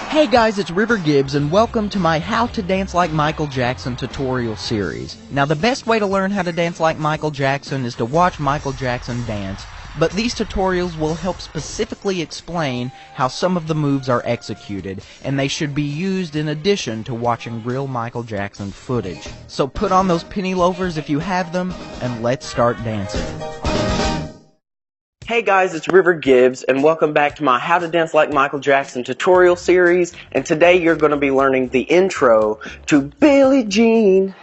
Hey guys, it's River Gibbs and welcome to my How to Dance Like Michael Jackson tutorial series. Now the best way to learn how to dance like Michael Jackson is to watch Michael Jackson dance, but these tutorials will help specifically explain how some of the moves are executed, and they should be used in addition to watching real Michael Jackson footage. So put on those penny loafers if you have them, and let's start dancing. Hey guys, it's River Gibbs, and welcome back to my How to Dance Like Michael Jackson tutorial series, and today you're going to be learning the intro to Billie Jean.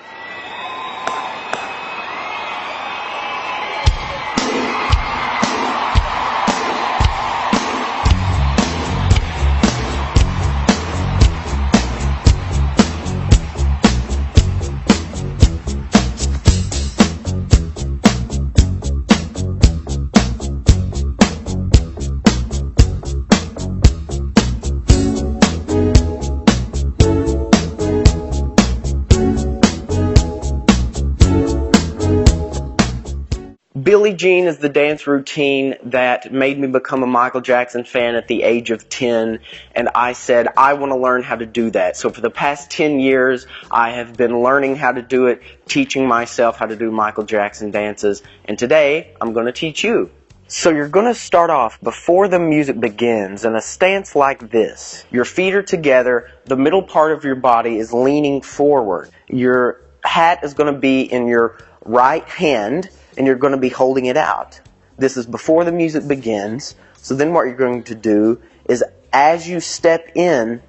Billie Jean is the dance routine that made me become a Michael Jackson fan at the age of 10, and I said, I want to learn how to do that. So for the past 10 years, I have been learning how to do it, teaching myself how to do Michael Jackson dances, and today, I'm going to teach you. So you're going to start off before the music begins in a stance like this. Your feet are together, the middle part of your body is leaning forward. Your hat is going to be in your right hand, and you're going to be holding it out. This is before the music begins. So then what you're going to do is as you step in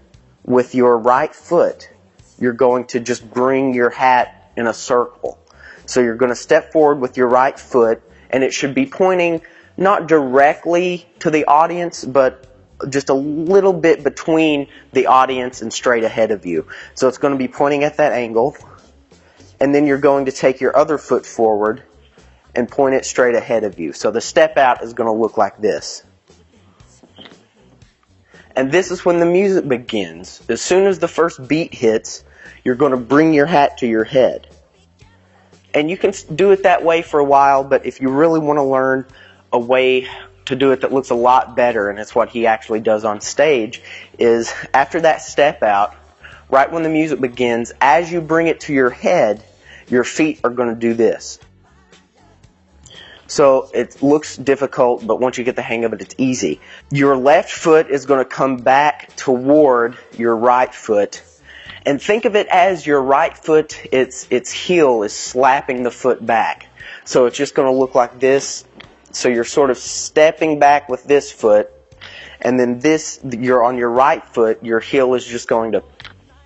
with your right foot, you're going to just bring your hat in a circle. So you're going to step forward with your right foot, and it should be pointing not directly to the audience, but just a little bit between the audience and straight ahead of you. So it's going to be pointing at that angle, and then you're going to take your other foot forward and point it straight ahead of you. So the step out is going to look like this. And this is when the music begins. As soon as the first beat hits, you're going to bring your hat to your head. And you can do it that way for a while, but if you really want to learn a way to do it that looks a lot better, and it's what he actually does on stage, is after that step out, right when the music begins, as you bring it to your head, your feet are going to do this. So it looks difficult, but once you get the hang of it, it's easy. Your left foot is going to come back toward your right foot. And think of it as your right foot, its heel is slapping the foot back. So it's just going to look like this. So you're sort of stepping back with this foot. And then you're on your right foot, your heel is just going to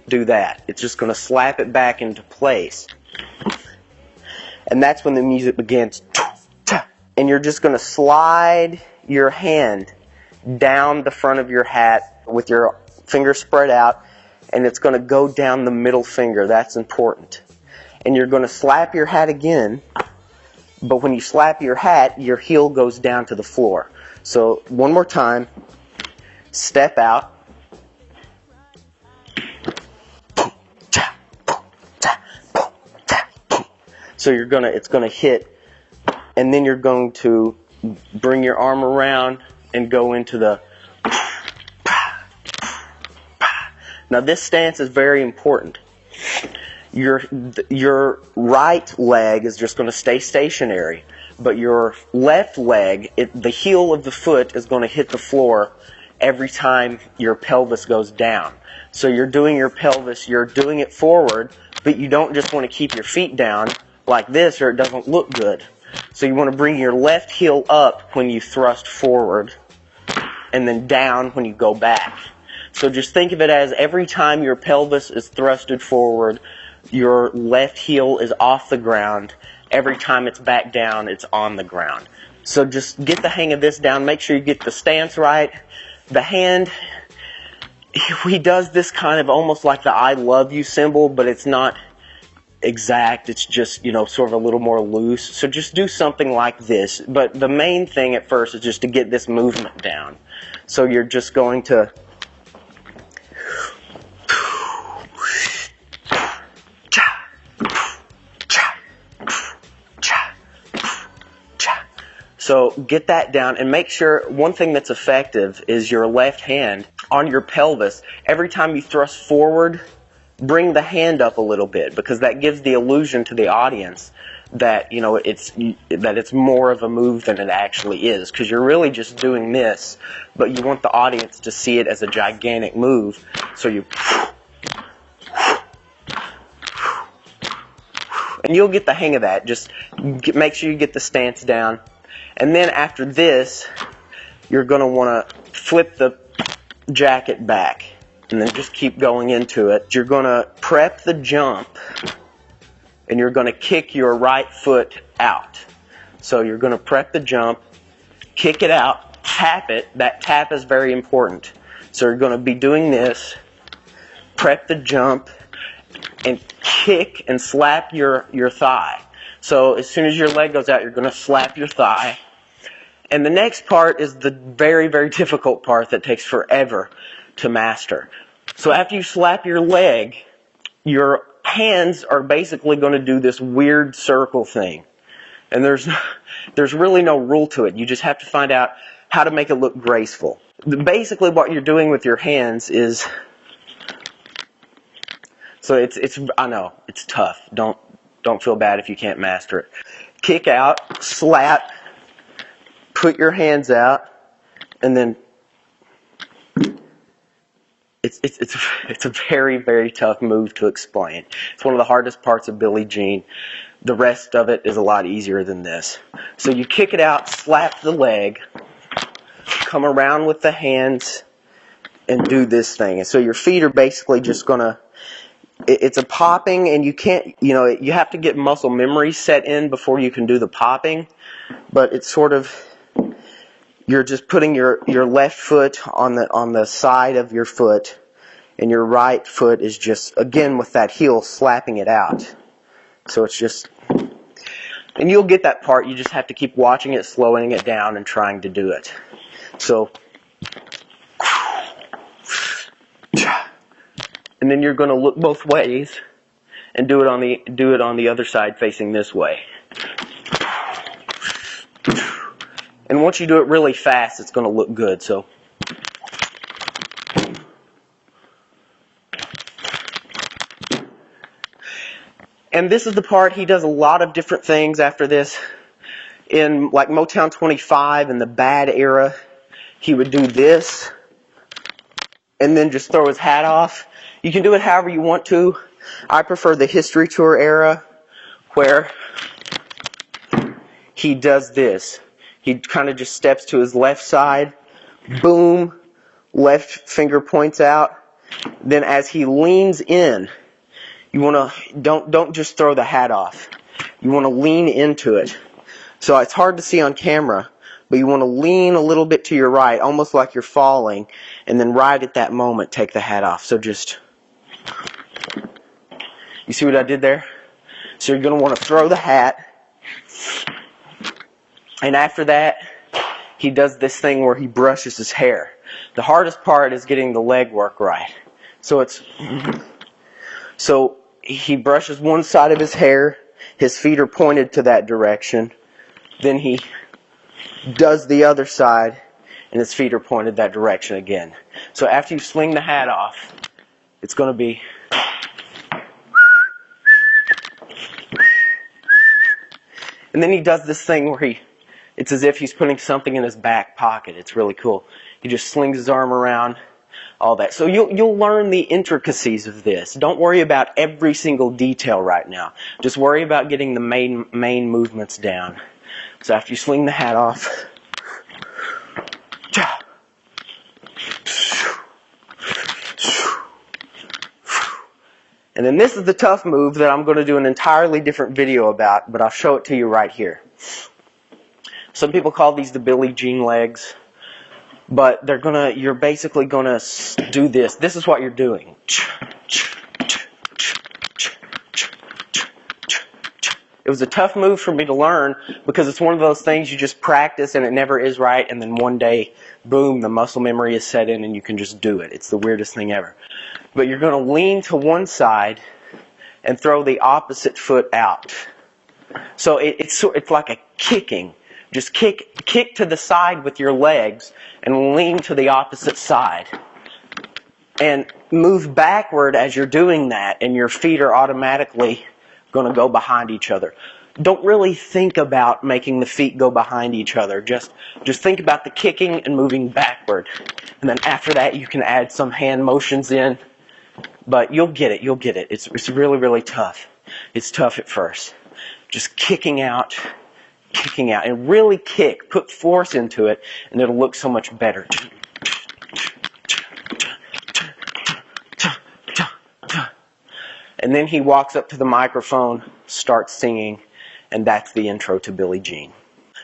do that. It's just going to slap it back into place. And that's when the music begins. And you're just going to slide your hand down the front of your hat with your fingers spread out, and it's going to go down the middle finger. That's important. And you're going to slap your hat again, but when you slap your hat, your heel goes down to the floor. So one more time, step out. So it's going to hit. And then you're going to bring your arm around and go into the... Now this stance is very important. Your right leg is just going to stay stationary, but your left leg, the heel of the foot is going to hit the floor every time your pelvis goes down. So you're doing your pelvis, you're doing it forward, but you don't just want to keep your feet down like this or it doesn't look good. So you want to bring your left heel up when you thrust forward and then down when you go back. So just think of it as every time your pelvis is thrusted forward, your left heel is off the ground. Every time it's back down, it's on the ground. So just get the hang of this down. Make sure you get the stance right. The hand, he does this kind of almost like the I love you symbol, but it's not exact. It's just, sort of a little more loose. So just do something like this. But the main thing at first is just to get this movement down. So you're just going to So get that down and make sure one thing that's effective is your left hand on your pelvis. Every time you thrust forward, bring the hand up a little bit, because that gives the illusion to the audience that, you know, it's more of a move than it actually is, because you're really just doing this, but you want the audience to see it as a gigantic move. So you, and you'll get the hang of that. Just make sure you get the stance down. And then after this, you're going to want to flip the jacket back and then just keep going into it. You're going to prep the jump and you're going to kick your right foot out. So you're going to prep the jump, kick it out, tap it. That tap is very important. So you're going to be doing this, prep the jump, and kick and slap your thigh. So as soon as your leg goes out, you're going to slap your thigh. And the next part is the very, very difficult part that takes forever to master. So after you slap your leg, your hands are basically going to do this weird circle thing. And there's really no rule to it. You just have to find out how to make it look graceful. Basically what you're doing with your hands is, so I know, it's tough. Don't feel bad if you can't master it. Kick out, slap, put your hands out, and then it's a very, very tough move to explain. It's one of the hardest parts of Billie Jean. The rest of it is a lot easier than this. So you kick it out, slap the leg, come around with the hands, and do this thing. And so your feet are basically just gonna, it's a popping, and you can't, you know, you have to get muscle memory set in before you can do the popping. But it's sort of, you're just putting your left foot on the side of your foot, and your right foot is just, again, with that heel, slapping it out. So it's just, and you'll get that part. You just have to keep watching it, slowing it down, and trying to do it. So, and then you're going to look both ways and do it on the other side facing this way. And once you do it really fast, it's going to look good. So, and this is the part, he does a lot of different things after this. In like Motown 25 in the bad era, he would do this and then just throw his hat off. You can do it however you want to. I prefer the History Tour era where he does this. He kind of just steps to his left side, boom, left finger points out. Then as he leans in, you want to, don't just throw the hat off. You want to lean into it. So it's hard to see on camera, but you want to lean a little bit to your right, almost like you're falling, and then right at that moment, take the hat off. So just, you see what I did there? So you're going to want to throw the hat. And after that, he does this thing where he brushes his hair. The hardest part is getting the leg work right. So he brushes one side of his hair, his feet are pointed to that direction. Then he does the other side, and his feet are pointed that direction again. So after you sling the hat off, it's going to be, and then he does this thing where it's as if he's putting something in his back pocket. It's really cool. He just slings his arm around, all that. So you'll learn the intricacies of this. Don't worry about every single detail right now. Just worry about getting the main movements down. So after you sling the hat off, and then this is the tough move that I'm going to do an entirely different video about, but I'll show it to you right here. Some people call these the Billie Jean legs, but you're basically gonna do this. This is what you're doing. It was a tough move for me to learn because it's one of those things you just practice and it never is right, and then one day, boom, the muscle memory is set in and you can just do it. It's the weirdest thing ever. But you're going to lean to one side and throw the opposite foot out. So it's like a kicking. Just kick to the side with your legs and lean to the opposite side. and move backward as you're doing that, and your feet are automatically going to go behind each other. Don't really think about making the feet go behind each other. Just think about the kicking and moving backward. And then after that, you can add some hand motions in. But you'll get it. You'll get it. It's really, really tough. It's tough at first. Just kicking out, and really kick. Put force into it, and it'll look so much better. And then he walks up to the microphone, starts singing, and that's the intro to Billie Jean.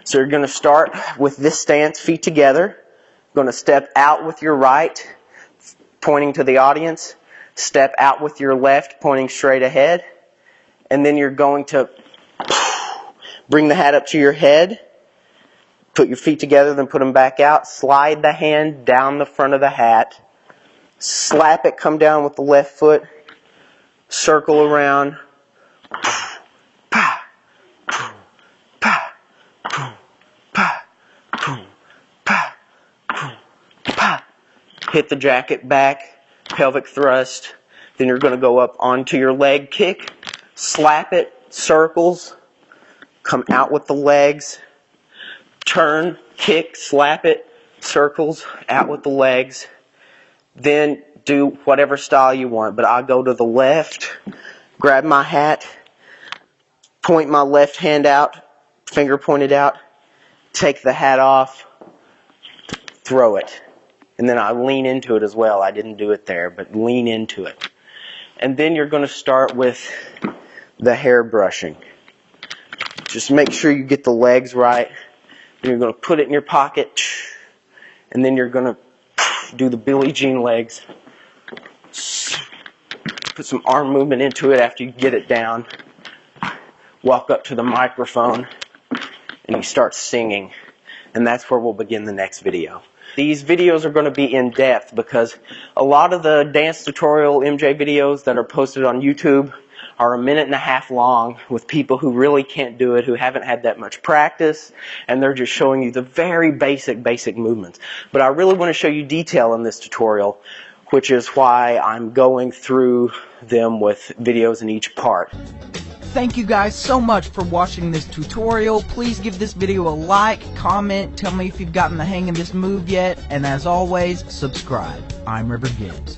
So you're going to start with this stance, feet together. Going to step out with your right, pointing to the audience. Step out with your left, pointing straight ahead. And then you're going to bring the hat up to your head. Put your feet together, then put them back out. Slide the hand down the front of the hat. Slap it, come down with the left foot. Circle around. Hit the jacket back, pelvic thrust. Then you're going to go up onto your leg kick. Slap it, circles. Come out with the legs. Turn, kick, slap it, circles, out with the legs. Then do whatever style you want, but I'll go to the left, grab my hat, point my left hand out, finger pointed out, take the hat off, throw it. And then I lean into it as well. I didn't do it there, but lean into it. And then you're going to start with the hair brushing. Just make sure you get the legs right. Then you're going to put it in your pocket, and then you're going to do the Billie Jean legs. Put some arm movement into it after you get it down. Walk up to the microphone and you start singing. And that's where we'll begin the next video. These videos are going to be in depth because a lot of the dance tutorial MJ videos that are posted on YouTube are a minute and a half long with people who really can't do it, who haven't had that much practice, and they're just showing you the very basic movements. But I really want to show you detail in this tutorial, which is why I'm going through them with videos in each part. Thank you guys so much for watching this tutorial. Please give this video a like, comment, tell me if you've gotten the hang of this move yet, and as always, subscribe. I'm River Gibbs.